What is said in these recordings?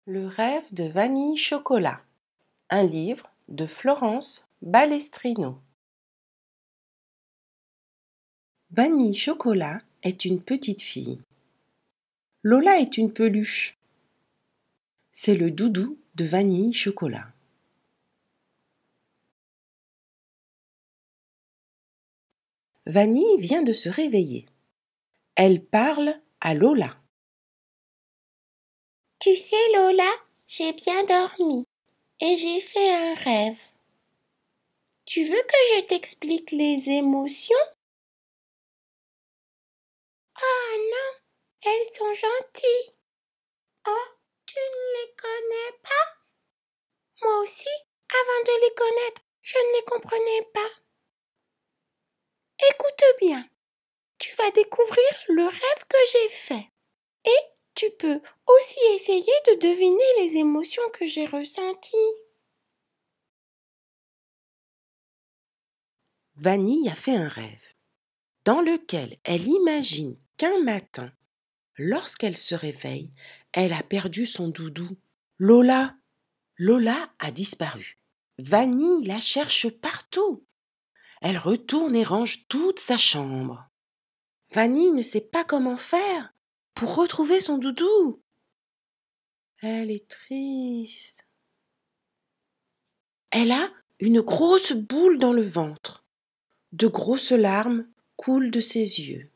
Le rêve de Vanille Chocolat. Un livre de Florence Balestrino. Vanille Chocolat est une petite fille. Lola est une peluche. C'est le doudou de Vanille Chocolat. Vanille vient de se réveiller. Elle parle à Lola. Tu sais, Lola, j'ai bien dormi et j'ai fait un rêve. Tu veux que je t'explique les émotions? Ah non, elles sont gentilles. Oh, tu ne les connais pas? Moi aussi, avant de les connaître, je ne les comprenais pas. Écoute bien, tu vas découvrir le rêve que j'ai fait. Et tu peux aussi essayer de deviner les émotions que j'ai ressenties. Vanille a fait un rêve dans lequel elle imagine qu'un matin, lorsqu'elle se réveille, elle a perdu son doudou. Lola a disparu. Vanille la cherche partout. Elle retourne et range toute sa chambre. Vanille ne sait pas comment faire pour retrouver son doudou. Elle est triste. Elle a une grosse boule dans le ventre. De grosses larmes coulent de ses yeux.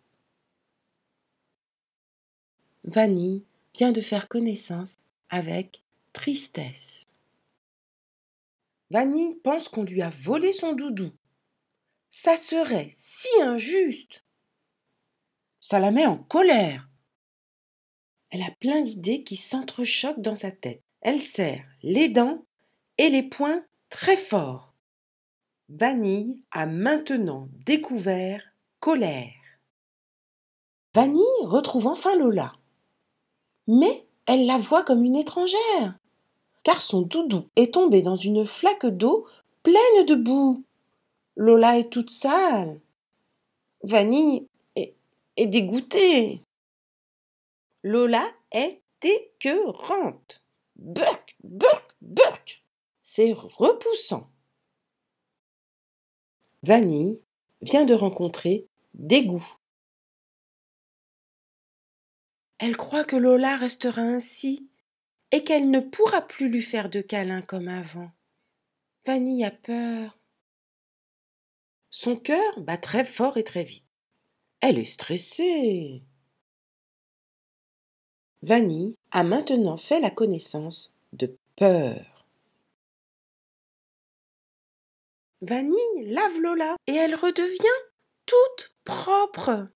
Vanille vient de faire connaissance avec Tristesse. Vanille pense qu'on lui a volé son doudou. Ça serait si injuste. Ça la met en colère. Elle a plein d'idées qui s'entrechoquent dans sa tête. Elle serre les dents et les poings très fort. Vanille a maintenant découvert Colère. Vanille retrouve enfin Lola. Mais elle la voit comme une étrangère, car son doudou est tombé dans une flaque d'eau pleine de boue. Lola est toute sale. Vanille est dégoûtée. Lola est écœurante. Burk, burk, burk. C'est repoussant. Vanille vient de rencontrer Dégoût. Elle croit que Lola restera ainsi et qu'elle ne pourra plus lui faire de câlins comme avant. Vanille a peur. Son cœur bat très fort et très vite. Elle est stressée. Vanille a maintenant fait la connaissance de Peur. Vanille lave Lola et elle redevient toute propre.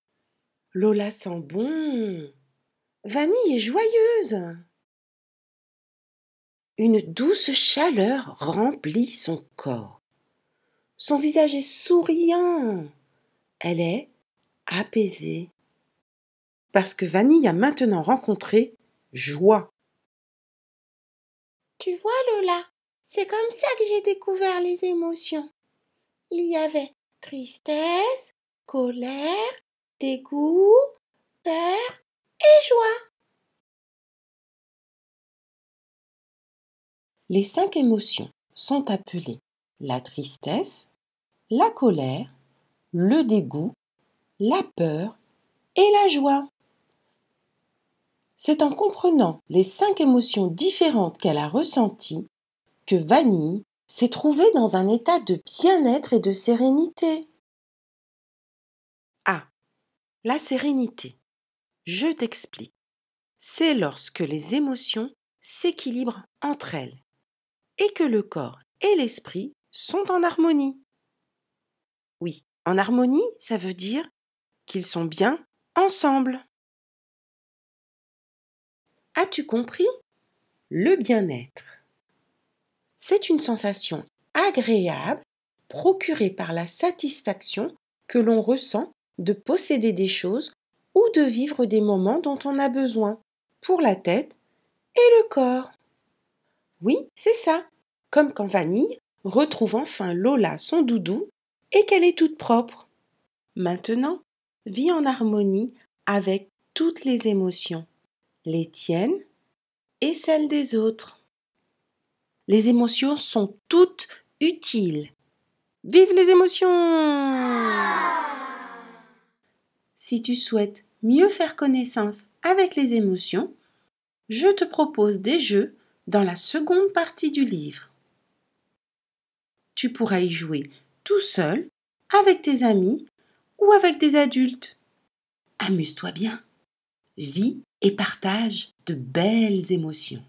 Lola sent bon. Vanille est joyeuse. Une douce chaleur remplit son corps. Son visage est souriant. Elle est apaisée. Parce que Vanille a maintenant rencontré Joie. Tu vois, Lola, c'est comme ça que j'ai découvert les émotions. Il y avait tristesse, colère, dégoût, peur et joie. Les 5 émotions sont appelées la tristesse, la colère, le dégoût, la peur et la joie. C'est en comprenant les 5 émotions différentes qu'elle a ressenties que Vanille s'est trouvée dans un état de bien-être et de sérénité. Ah, la sérénité. Je t'explique. C'est lorsque les émotions s'équilibrent entre elles et que le corps et l'esprit sont en harmonie. Oui, en harmonie, ça veut dire qu'ils sont bien ensemble. As-tu compris? Le bien-être. C'est une sensation agréable procurée par la satisfaction que l'on ressent de posséder des choses ou de vivre des moments dont on a besoin pour la tête et le corps. Oui, c'est ça, comme quand Vanille retrouve enfin Lola son doudou et qu'elle est toute propre. Maintenant, vis en harmonie avec toutes les émotions, les tiennes et celles des autres. Les émotions sont toutes utiles. Vive les émotions! Si tu souhaites mieux faire connaissance avec les émotions, je te propose des jeux dans la seconde partie du livre. Tu pourras y jouer tout seul, avec tes amis ou avec des adultes. Amuse-toi bien. Vis et partage de belles émotions.